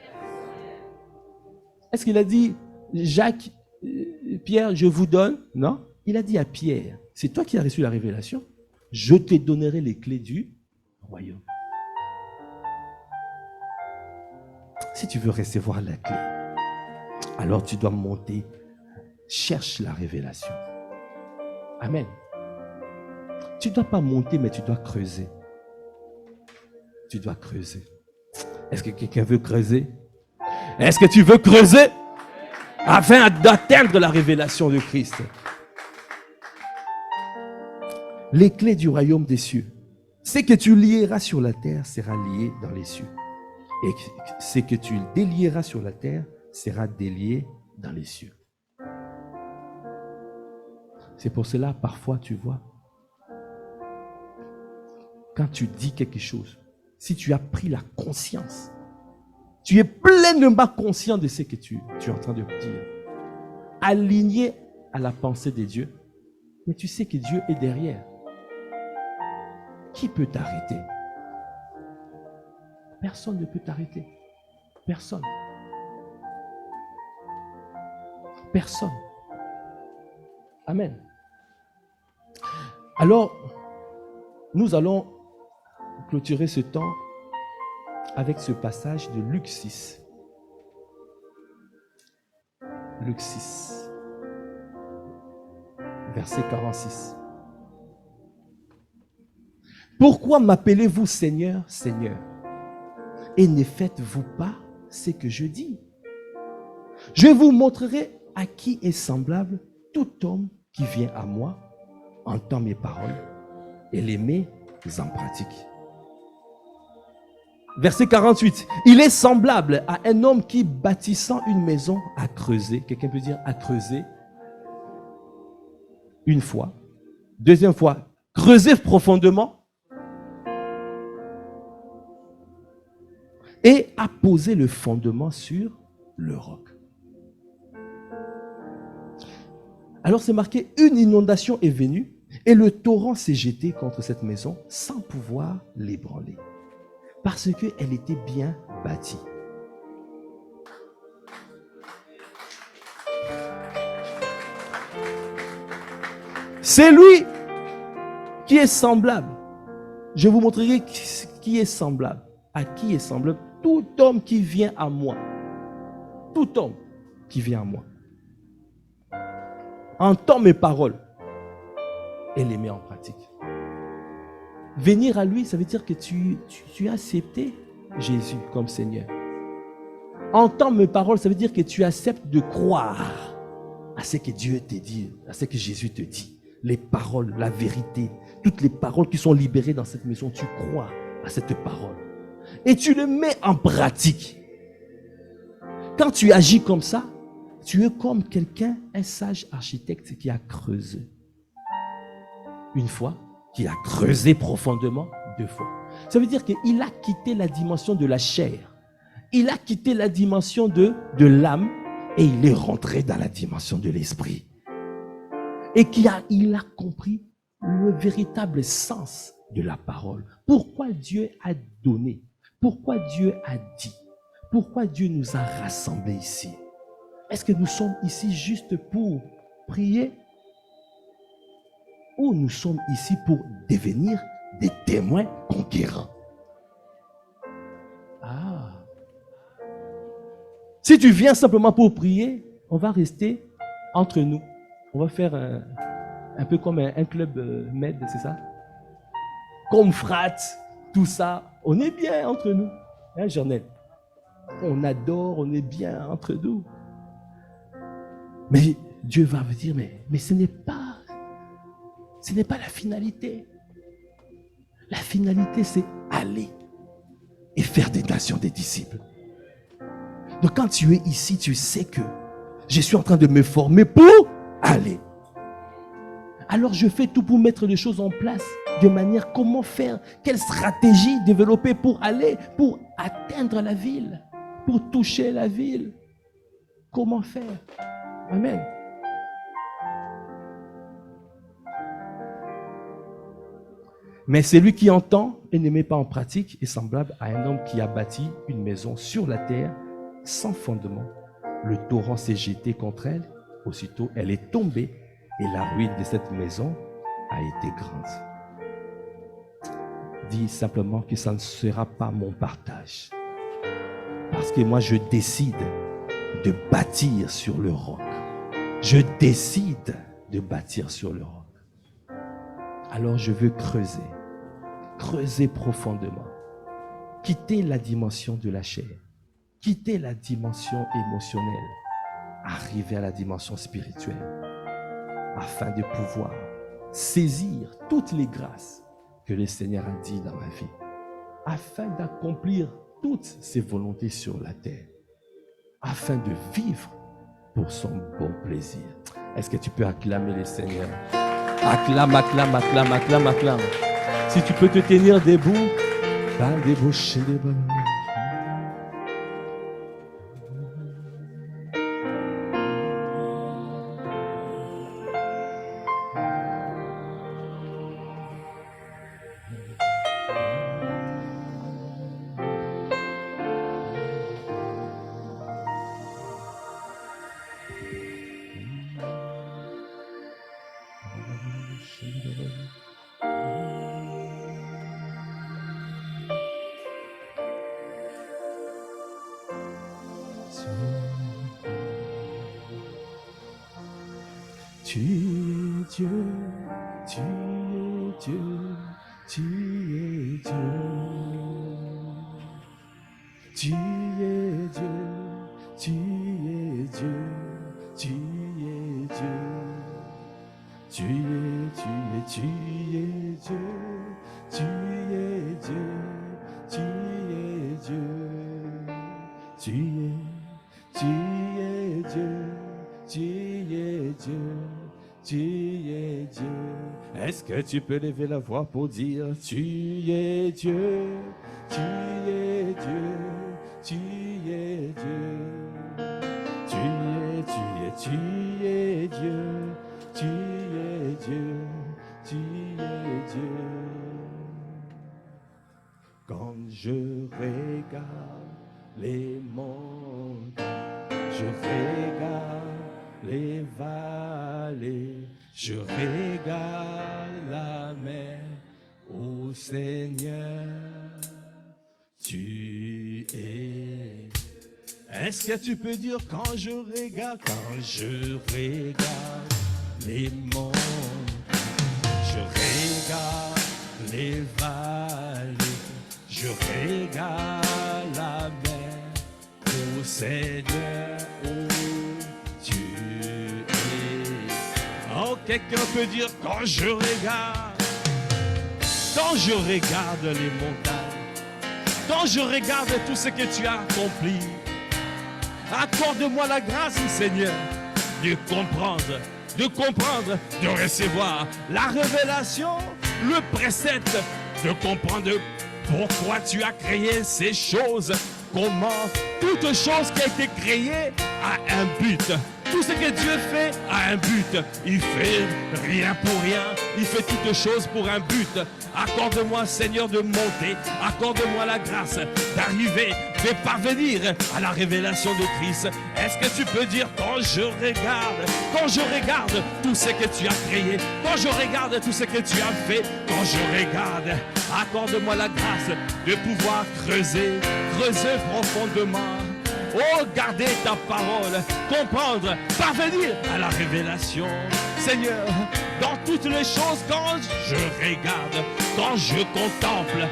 Est-ce qu'il a dit, Jacques, Pierre, je vous donne? Non. Il a dit à Pierre, c'est toi qui as reçu la révélation. Je te donnerai les clés du royaume. Si tu veux recevoir la clé, alors tu dois monter. Cherche la révélation. Amen. Tu ne dois pas monter, mais tu dois creuser. Tu dois creuser. Est-ce que quelqu'un veut creuser? Est-ce que tu veux creuser afin d'atteindre la révélation de Christ? Les clés du royaume des cieux. Ce que tu lieras sur la terre sera lié dans les cieux. Et ce que tu délieras sur la terre sera délié dans les cieux. C'est pour cela, parfois, tu vois, quand tu dis quelque chose, si tu as pris la conscience, tu es pleinement conscient de ce que tu es en train de dire, aligné à la pensée de Dieu, mais tu sais que Dieu est derrière. Qui peut t'arrêter? Personne ne peut t'arrêter. Personne. Personne. Amen. Alors, nous allons clôturer ce temps avec ce passage de Luc 6. Luc 6, verset 46. Pourquoi m'appelez-vous Seigneur, Seigneur, et ne faites-vous pas ce que je dis? Je vous montrerai à qui est semblable tout homme qui vient à moi, entend mes paroles et les met en pratique. Verset 48. Il est semblable à un homme qui, bâtissant une maison, a creusé. Quelqu'un peut dire a creusé. Une fois. Deuxième fois, creuser profondément. Et a posé le fondement sur le roc. Alors c'est marqué, une inondation est venue et le torrent s'est jeté contre cette maison sans pouvoir l'ébranler. Parce qu'elle était bien bâtie. C'est lui qui est semblable. Je vous montrerai qui est semblable. À qui est semblable? Tout homme qui vient à moi. Tout homme qui vient à moi. Entend mes paroles et les met en pratique. Venir à lui, ça veut dire que tu as accepté Jésus comme Seigneur. Entendre mes paroles, ça veut dire que tu acceptes de croire à ce que Dieu te dit, à ce que Jésus te dit. Les paroles, la vérité, toutes les paroles qui sont libérées dans cette maison, tu crois à cette parole. Et tu les mets en pratique. Quand tu agis comme ça, tu es comme quelqu'un, un sage architecte qui a creusé. Une fois, qui a creusé profondément, deux fois. Ça veut dire qu'il a quitté la dimension de la chair. Il a quitté la dimension de l'âme et il est rentré dans la dimension de l'esprit. Et il a compris le véritable sens de la parole. Pourquoi Dieu a donné? Pourquoi Dieu a dit? Pourquoi Dieu nous a rassemblés ici? Est-ce que nous sommes ici juste pour prier? Ou nous sommes ici pour devenir des témoins conquérants? Ah. Si tu viens simplement pour prier, on va rester entre nous. On va faire un peu comme un club med, c'est ça? Comme frat, tout ça. On est bien entre nous. Hein, Jeannette? On adore, on est bien entre nous. Mais Dieu va vous dire, mais ce n'est pas la finalité. La finalité, c'est aller et faire des nations des disciples. Donc quand tu es ici, tu sais que je suis en train de me former pour aller. Alors je fais tout pour mettre les choses en place de manière comment faire, quelle stratégie développer pour aller, pour atteindre la ville, pour toucher la ville. Comment faire? Amen. Mais celui qui entend et ne met pas en pratique est semblable à un homme qui a bâti une maison sur la terre sans fondement. Le torrent s'est jeté contre elle, aussitôt elle est tombée et la ruine de cette maison a été grande. Dis simplement que ça ne sera pas mon partage. Parce que moi je décide de bâtir sur le roc. Je décide de bâtir sur le roc. Alors je veux creuser profondément, quitter la dimension de la chair, quitter la dimension émotionnelle, arriver à la dimension spirituelle, afin de pouvoir saisir toutes les grâces que le Seigneur a dit dans ma vie, afin d'accomplir toutes ses volontés sur la terre, afin de vivre pour son bon plaisir. Est-ce que tu peux acclamer le Seigneur? Acclame, acclame, acclame, acclame, acclame. Si tu peux te tenir debout, pas débaucher les bonnes. Tu es Dieu, tu es Dieu, tu es Dieu. Tu es Dieu, tu es Dieu, tu es Dieu. Tu es Dieu, tu es Dieu, tu es Dieu. Tu es Dieu, tu es Dieu, tu es Dieu. Est-ce que tu peux lever la voix pour dire tu es Dieu, tu es Dieu, tu es Dieu. Tu es Dieu, tu es Dieu, tu es Dieu. Quand je regarde les montagnes, je regarde les vallées, je regarde la mer, ô Seigneur, tu es. Est-ce que tu peux dire quand je regarde les montagnes, je regarde les vallées, je regarde la mer, ô Seigneur, ô tu es. Oh, quelqu'un peut dire quand je regarde les montagnes, quand je regarde tout ce que tu as accompli, accorde-moi la grâce, Seigneur, de comprendre, de recevoir la révélation, le précepte, de comprendre pourquoi tu as créé ces choses, comment toute chose qui a été créée a un but. Tout ce que Dieu fait a un but. Il fait rien pour rien. Il fait toutes choses pour un but. Accorde-moi, Seigneur, de monter. Accorde-moi la grâce d'arriver, de parvenir à la révélation de Christ. Est-ce que tu peux dire quand je regarde tout ce que tu as créé, quand je regarde tout ce que tu as fait, quand je regarde, accorde-moi la grâce de pouvoir creuser profondément. Oh, garder ta parole, comprendre, parvenir à la révélation. Seigneur, dans toutes les choses, quand je regarde, quand je contemple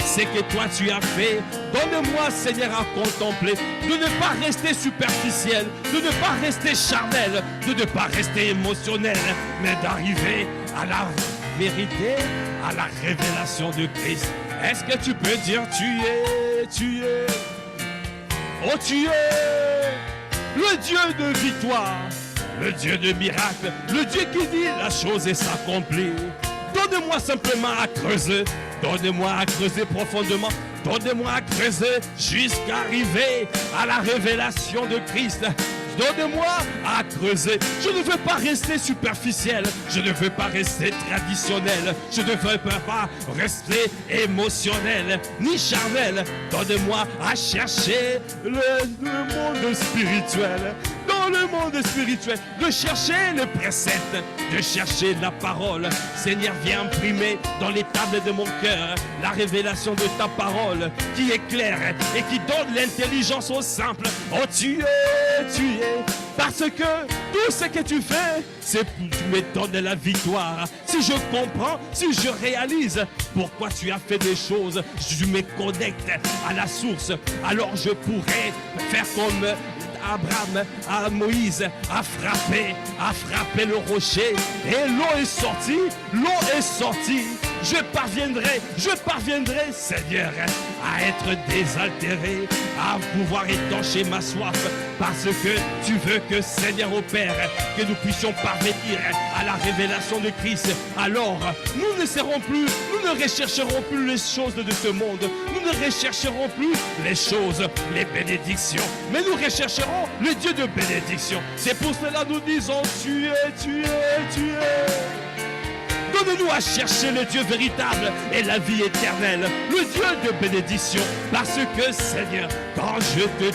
ce que toi tu as fait, donne-moi, Seigneur, à contempler, de ne pas rester superficiel, de ne pas rester charnel, de ne pas rester émotionnel, mais d'arriver à la vérité, à la révélation de Christ. Est-ce que tu peux dire tu es, oh tu es le Dieu de victoire, le Dieu de miracle, le Dieu qui dit la chose et s'accomplit. Donne-moi simplement à creuser, donne-moi à creuser profondément, donne-moi à creuser jusqu'à arriver à la révélation de Christ. Donne-moi à creuser. Je ne veux pas rester superficiel. Je ne veux pas rester traditionnel. Je ne veux pas rester émotionnel ni charnel. Donne-moi à chercher le monde spirituel. Dans le monde spirituel, de chercher le précepte, de chercher la parole. Seigneur, viens imprimer dans les tables de mon cœur la révélation de ta parole qui est claire et qui donne l'intelligence aux simples. Oh, tu es, parce que tout ce que tu fais, c'est pour tu me donnes la victoire. Si je comprends, si je réalise pourquoi tu as fait des choses, je me connecte à la source, alors je pourrais faire comme Abraham, à Moïse, a frappé le rocher et l'eau est sortie. Je parviendrai, Seigneur, à être désaltéré, à pouvoir étancher ma soif, parce que tu veux que, Seigneur, au Père, que nous puissions parvenir à la révélation de Christ. Alors, nous ne rechercherons plus les choses de ce monde, nous ne rechercherons plus les choses, les bénédictions, mais nous rechercherons le Dieu de bénédiction. C'est pour cela que nous disons, tu es. Donne-nous à chercher le Dieu véritable et la vie éternelle, le Dieu de bénédiction. Parce que, Seigneur, quand je te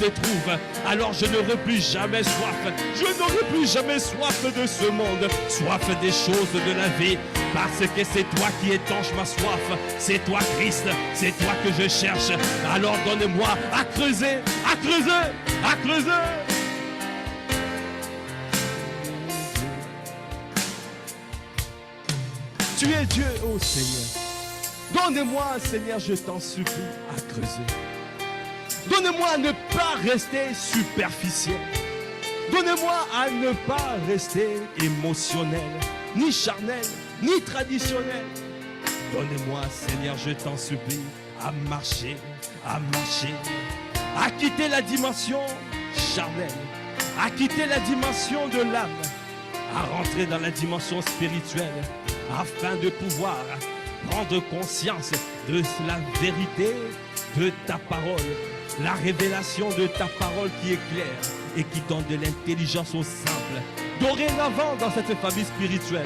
trouve, alors je n'aurai plus jamais soif. Je n'aurai plus jamais soif de ce monde, soif des choses de la vie. Parce que c'est toi qui étanches ma soif. C'est toi, Christ, c'est toi que je cherche. Alors donne-moi à creuser. Tu es Dieu, oh Seigneur. Donne-moi, Seigneur, je t'en supplie, à creuser. Donne-moi à ne pas rester superficiel. Donne-moi à ne pas rester émotionnel, ni charnel, ni traditionnel. Donne-moi, Seigneur, je t'en supplie, à marcher, à quitter la dimension charnelle, à quitter la dimension de l'âme, à rentrer dans la dimension spirituelle, afin de pouvoir prendre conscience de la vérité de ta parole, la révélation de ta parole qui est claire et qui donne de l'intelligence aux simples. Dorénavant, dans cette famille spirituelle,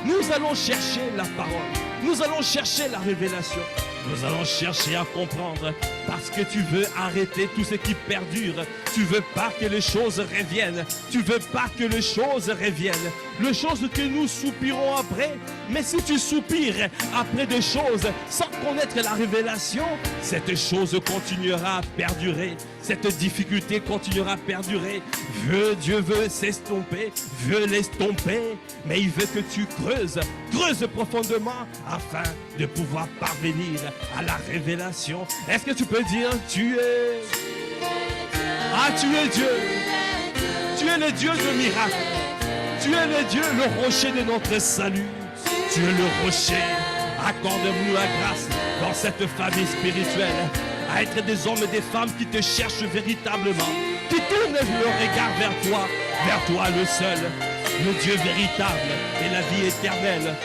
nous allons chercher la parole, nous allons chercher la révélation, nous allons chercher à comprendre, parce que tu veux arrêter tout ce qui perdure. Tu veux pas que les choses reviennent. Tu veux pas que les choses reviennent. Les choses que nous soupirons après. Mais si tu soupires après des choses sans connaître la révélation, cette chose continuera à perdurer. Cette difficulté continuera à perdurer. Dieu veut s'estomper, veut l'estomper, mais il veut que tu creuses profondément afin de pouvoir parvenir à la révélation. Est-ce que tu peux dire, tu es... Ah, tu es Dieu. Tu es le Dieu de miracle. Tu es le Dieu, le rocher de notre salut. Tu es le rocher. Accorde-nous la grâce dans cette famille spirituelle à être des hommes et des femmes qui te cherchent véritablement, qui tournent le regard vers toi le seul, le Dieu véritable et la vie éternelle,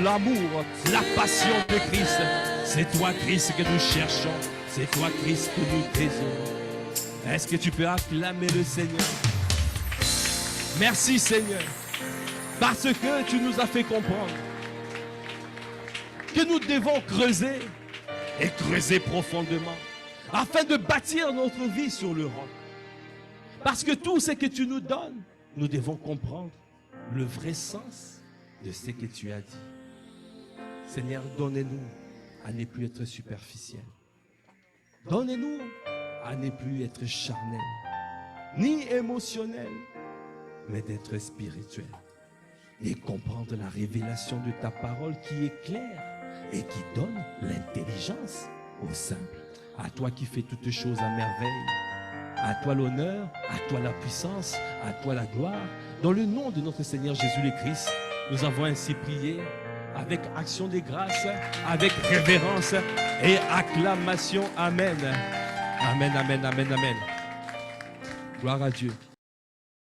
l'amour, la passion de Christ. C'est toi, Christ, que nous cherchons. C'est toi, Christ, que nous désirons. Est-ce que tu peux acclamer le Seigneur? Merci, Seigneur, parce que tu nous as fait comprendre que nous devons creuser et creuser profondément afin de bâtir notre vie sur le roc. Parce que tout ce que tu nous donnes, nous devons comprendre le vrai sens de ce que tu as dit. Seigneur, donne-nous à ne plus être superficiel. Donne-nous à ne plus être charnel, ni émotionnel, mais d'être spirituel et comprendre la révélation de ta parole qui est claire et qui donne l'intelligence au simple. À toi qui fais toutes choses à merveille, à toi l'honneur, à toi la puissance, à toi la gloire. Dans le nom de notre Seigneur Jésus le Christ, nous avons ainsi prié avec action de grâce, avec révérence et acclamation. Amen. Amen, amen, amen, amen. Gloire à Dieu.